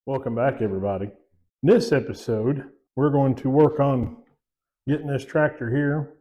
Welcome back, everybody. In this episode, we're going to work on getting this tractor here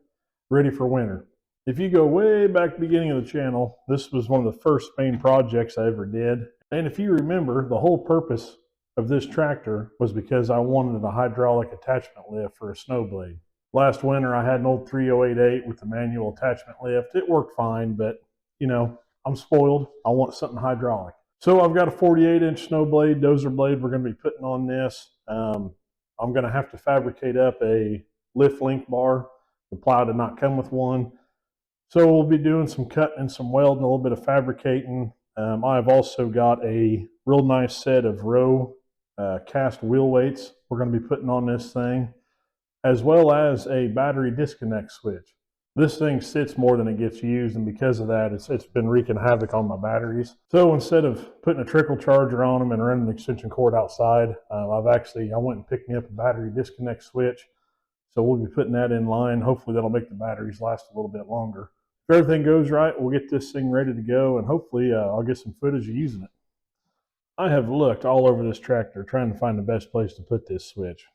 ready for winter. If you go way back to the beginning of the channel, this was one of the first main projects I ever did. And if you remember, the whole purpose of this tractor was because I wanted a hydraulic attachment lift for a snow blade. Last winter, I had an old 3088 with the manual attachment lift. It worked fine, but you know, I'm spoiled. I want something hydraulic. So I've got a 48-inch snow blade, dozer blade we're going to be putting on this. I'm going to have to fabricate up a lift link bar. The plow did not come with one. So we'll be doing some cutting and some welding, a little bit of fabricating. I've also got a real nice set of row cast wheel weights we're going to be putting on this thing, as well as a battery disconnect switch. This thing sits more than it gets used, and because of that, it's been wreaking havoc on my batteries. So instead of putting a trickle charger on them and running an extension cord outside, I went and picked me up a battery disconnect switch. So we'll be putting that in line. Hopefully that'll make the batteries last a little bit longer. If everything goes right, we'll get this thing ready to go, and hopefully I'll get some footage of using it. I have looked all over this tractor trying to find the best place to put this switch.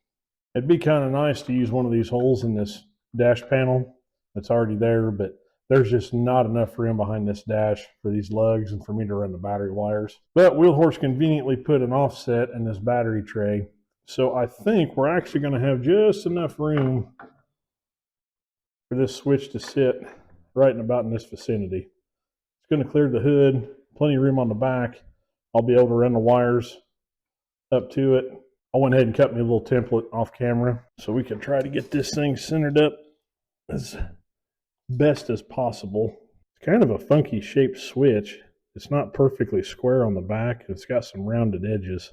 It'd be kind of nice to use one of these holes in this dash panel that's already there, but there's just not enough room behind this dash for these lugs and for me to run the battery wires. But Wheelhorse conveniently put an offset in this battery tray, so I think we're actually going to have just enough room for this switch to sit right in about in this vicinity. It's going to clear the hood, plenty of room on the back. I'll be able to run the wires up to it. I went ahead and cut me a little template off camera so we can try to get this thing centered up as best as possible. It's kind of a funky shaped switch. It's not perfectly square on the back. It's got some rounded edges.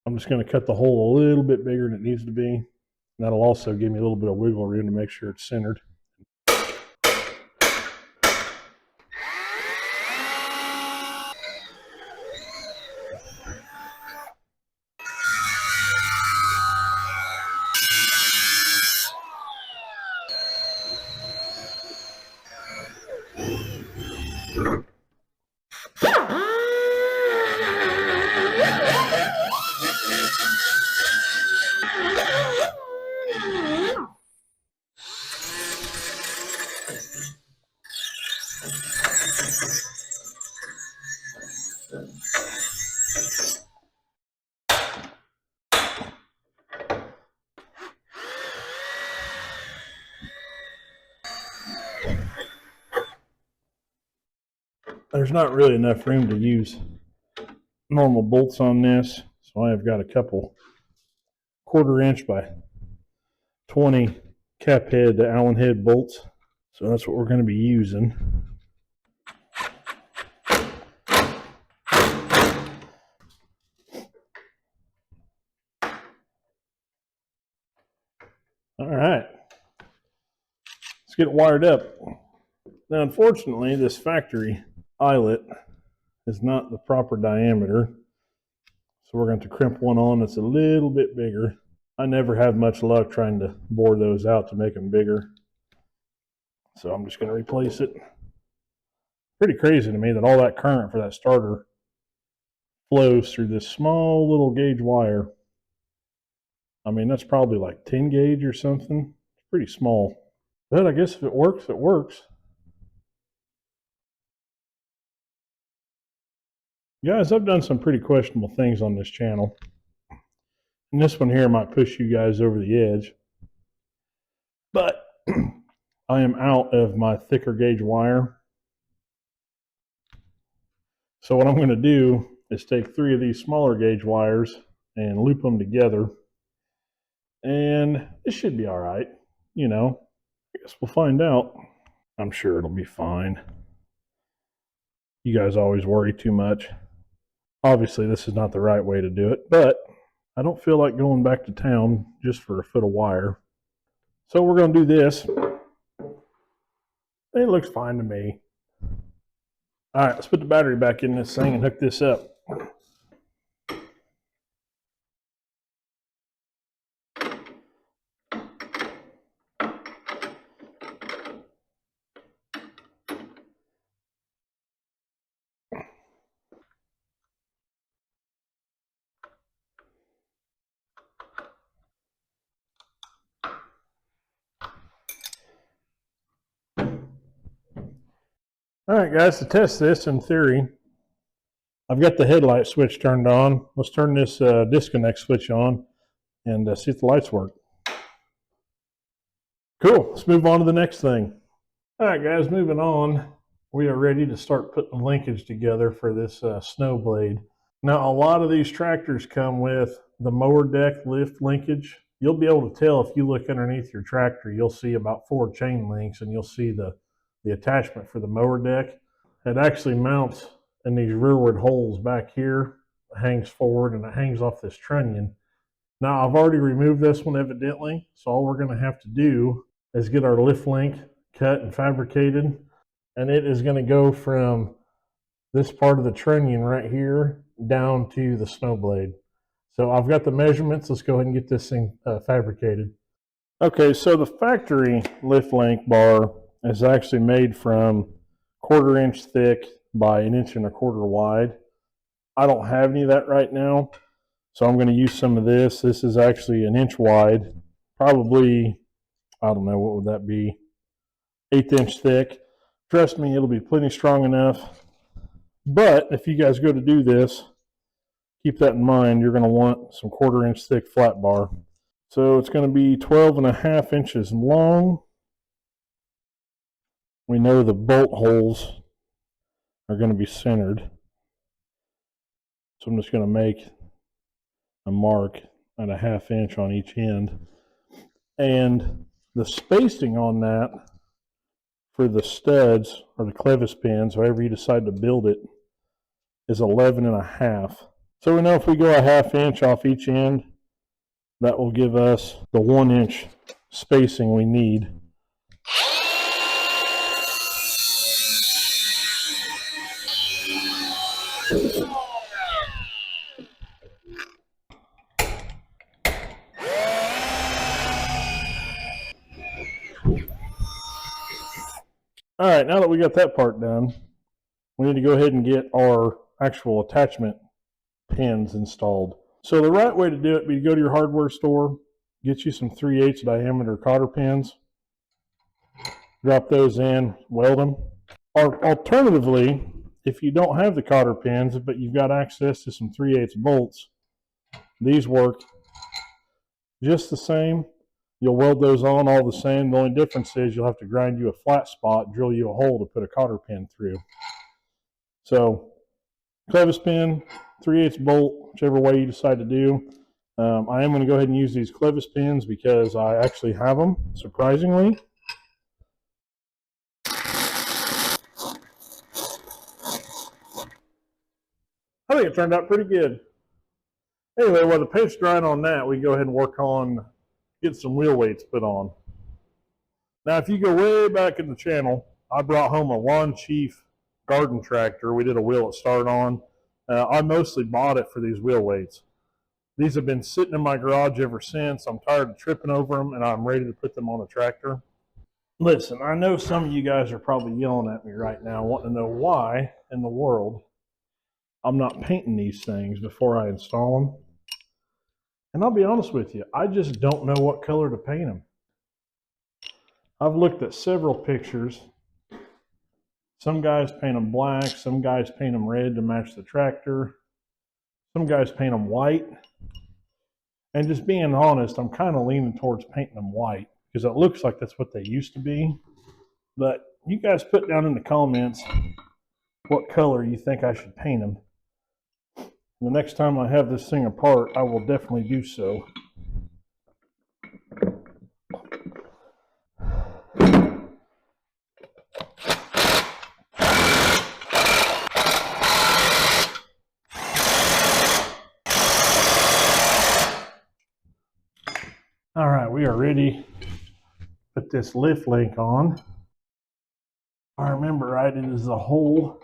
I'm just going to cut the hole a little bit bigger than it needs to be. That'll also give me a little bit of wiggle room to make sure it's centered. There's not really enough room to use normal bolts on this, so I've got a couple 1/4 inch by 20 cap head to Allen head bolts. So that's what we're going to be using. All right, let's get it wired up. Now, unfortunately, this factory eyelet is not the proper diameter, so we're going to crimp one on that's a little bit bigger. I never have much luck trying to bore those out to make them bigger, so I'm just going to replace it. Pretty crazy to me that all that current for that starter flows through this small little gauge wire. I mean, that's probably like 10 gauge or something. It's pretty small. But I guess if it works, it works. Guys, I've done some pretty questionable things on this channel. And this one here might push you guys over the edge. But I am out of my thicker gauge wire. So what I'm going to do is take 3 of these smaller gauge wires and loop them together. And it should be all right. You know, I guess we'll find out. I'm sure it'll be fine. You guys always worry too much. Obviously, this is not the right way to do it, but I don't feel like going back to town just for a foot of wire. So we're going to do this. It looks fine to me. All right, let's put the battery back in this thing and hook this up. All right, guys, to test this in theory, I've got the headlight switch turned on. Let's turn this disconnect switch on and see if the lights work. Cool. Let's move on to the next thing. All right, guys, moving on. We are ready to start putting the linkage together for this snow blade. Now, a lot of these tractors come with the mower deck lift linkage. You'll be able to tell if you look underneath your tractor, you'll see about 4 chain links, and you'll see the attachment for the mower deck. It actually mounts in these rearward holes back here, hangs forward, and it hangs off this trunnion. Now, I've already removed this one evidently, so all we're going to have to do is get our lift link cut and fabricated, and it is going to go from this part of the trunnion right here down to the snow blade. So I've got the measurements. Let's go ahead and get this thing fabricated. Okay, so the factory lift link bar is actually made from 1/4 inch thick by 1 1/4 inch wide. I don't have any of that right now, so I'm going to use some of this. This is actually 1 inch wide, probably, I don't know, what would that be, 1/8 inch thick. Trust me, it'll be plenty strong enough. But if you guys go to do this, keep that in mind. You're going to want some 1/4 inch thick flat bar. So it's going to be 12.5 inches long. We know the bolt holes are going to be centered. So I'm just going to make a mark at 1/2 inch on each end. And the spacing on that for the studs or the clevis pins, however you decide to build it, is 11.5. So we know if we go 1/2 inch off each end, that will give us the 1 inch spacing we need. All right, now that we got that part done, we need to go ahead and get our actual attachment pins installed. So the right way to do it would be to go to your hardware store, get you some 3/8 diameter cotter pins, drop those in, weld them. Or alternatively, if you don't have the cotter pins, but you've got access to some 3/8 bolts, these work just the same. You'll weld those on all the same. The only difference is you'll have to grind you a flat spot, drill you a hole to put a cotter pin through. So clevis pin, 3/8 bolt, whichever way you decide to do. I am going to go ahead and use these clevis pins because I actually have them, surprisingly. I think it turned out pretty good. Anyway, while the paint's drying on that, we go ahead and work on getting some wheel weights put on. Now, if you go way back in the channel, I brought home a Lawn Chief garden tractor. We did a wheel at start on. I mostly bought it for these wheel weights. These have been sitting in my garage ever since. I'm tired of tripping over them, and I'm ready to put them on a tractor. Listen, I know some of you guys are probably yelling at me right now, wanting to know why in the world I'm not painting these things before I install them. And I'll be honest with you, I just don't know what color to paint them. I've looked at several pictures. Some guys paint them black, some guys paint them red to match the tractor. Some guys paint them white. And just being honest, I'm kind of leaning towards painting them white because it looks like that's what they used to be. But you guys put down in the comments what color you think I should paint them. The next time I have this thing apart, I will definitely do so. All right, we are ready to put this lift link on. If I remember right, it is the hole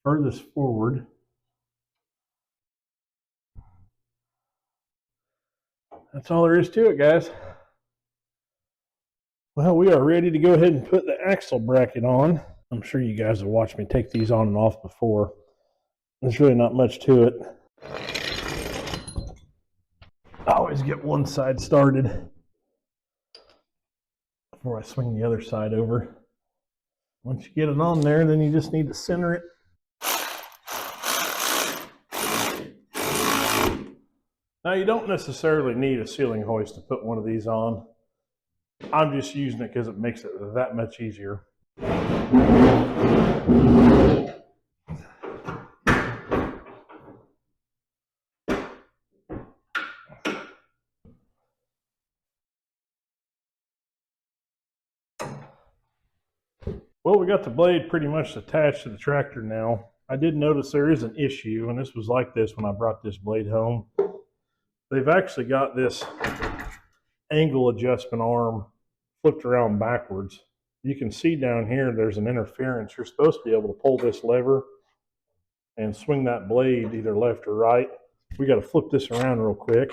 furthest forward. That's all there is to it, guys. Well, we are ready to go ahead and put the axle bracket on. I'm sure you guys have watched me take these on and off before. There's really not much to it. I always get one side started before I swing the other side over. Once you get it on there, then you just need to center it. Now you don't necessarily need a ceiling hoist to put one of these on. I'm just using it because it makes it that much easier. Well, we got the blade pretty much attached to the tractor now. I did notice there is an issue, and this was like this when I brought this blade home. They've actually got this angle adjustment arm flipped around backwards. You can see down here there's an interference. You're supposed to be able to pull this lever and swing that blade either left or right. We got to flip this around real quick.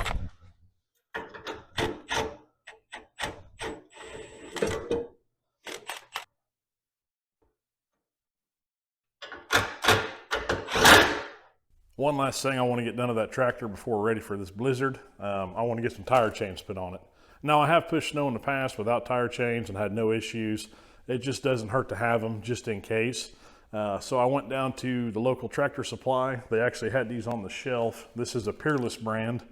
One last thing I want to get done to that tractor before we're ready for this blizzard. I want to get some tire chains put on it. Now, I have pushed snow in the past without tire chains and had no issues. It just doesn't hurt to have them just in case. So I went down to the local Tractor Supply. They actually had these on the shelf. This is a Peerless brand,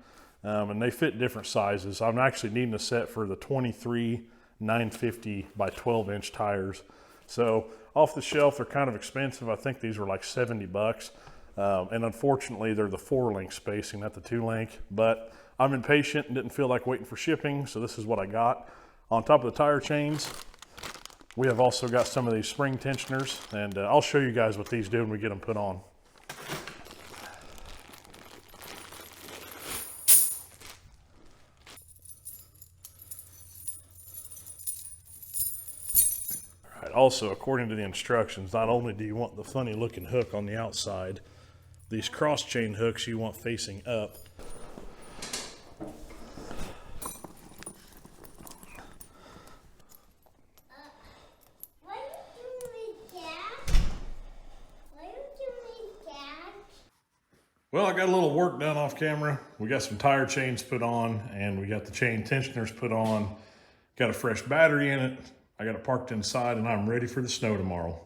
and they fit different sizes. I'm actually needing a set for the 23 950 by 12 inch tires. So off the shelf, they're kind of expensive. I think these were like 70 bucks. And unfortunately, they're the 4-link spacing, not the 2-link. But I'm impatient and didn't feel like waiting for shipping, so this is what I got. On top of the tire chains, we have also got some of these spring tensioners, and I'll show you guys what these do when we get them put on. All right, also, according to the instructions, not only do you want the funny looking hook on the outside, these cross chain hooks you want facing up. Well, I got a little work done off camera. We got some tire chains put on, and we got the chain tensioners put on. Got a fresh battery in it. I got it parked inside, and I'm ready for the snow tomorrow.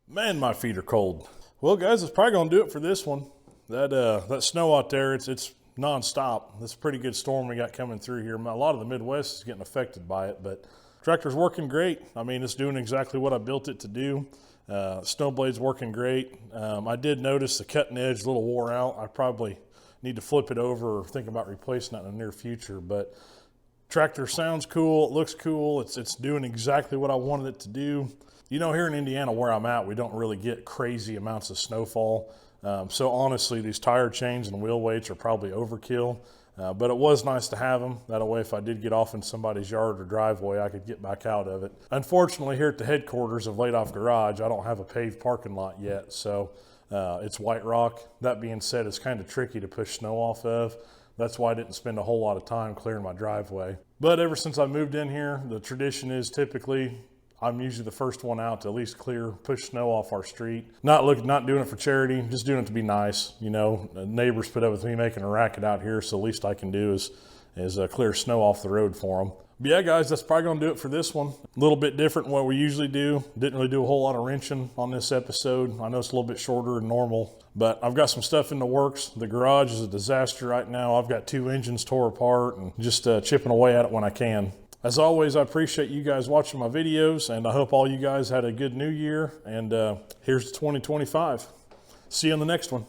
Man, my feet are cold. Well, guys, it's probably gonna do it for this one. That snow out there, it's nonstop. It's a pretty good storm we got coming through here. A lot of the Midwest is getting affected by it, but tractor's working great. I mean, it's doing exactly what I built it to do. Snow blade's working great. I did notice the cutting edge a little wore out. I probably need to flip it over or think about replacing that in the near future, but tractor sounds cool, it looks cool, it's doing exactly what I wanted it to do. You know, here in Indiana where I'm at, we don't really get crazy amounts of snowfall. So honestly, these tire chains and wheel weights are probably overkill. But it was nice to have them. That way, if I did get off in somebody's yard or driveway, I could get back out of it. Unfortunately, here at the headquarters of Laid Off Garage, I don't have a paved parking lot yet. So it's white rock. That being said, it's kind of tricky to push snow off of. That's why I didn't spend a whole lot of time clearing my driveway. But ever since I moved in here, the tradition is typically I'm usually the first one out to at least push snow off our street. Not doing it for charity, just doing it to be nice. You know, neighbors put up with me making a racket out here, so the least I can do is clear snow off the road for them. But yeah, guys, that's probably gonna do it for this one. A little bit different than what we usually do. Didn't really do a whole lot of wrenching on this episode. I know it's a little bit shorter than normal, but I've got some stuff in the works. The garage is a disaster right now. I've got 2 engines tore apart and just chipping away at it when I can. As always, I appreciate you guys watching my videos, and I hope all you guys had a good new year, and here's 2025. See you in the next one.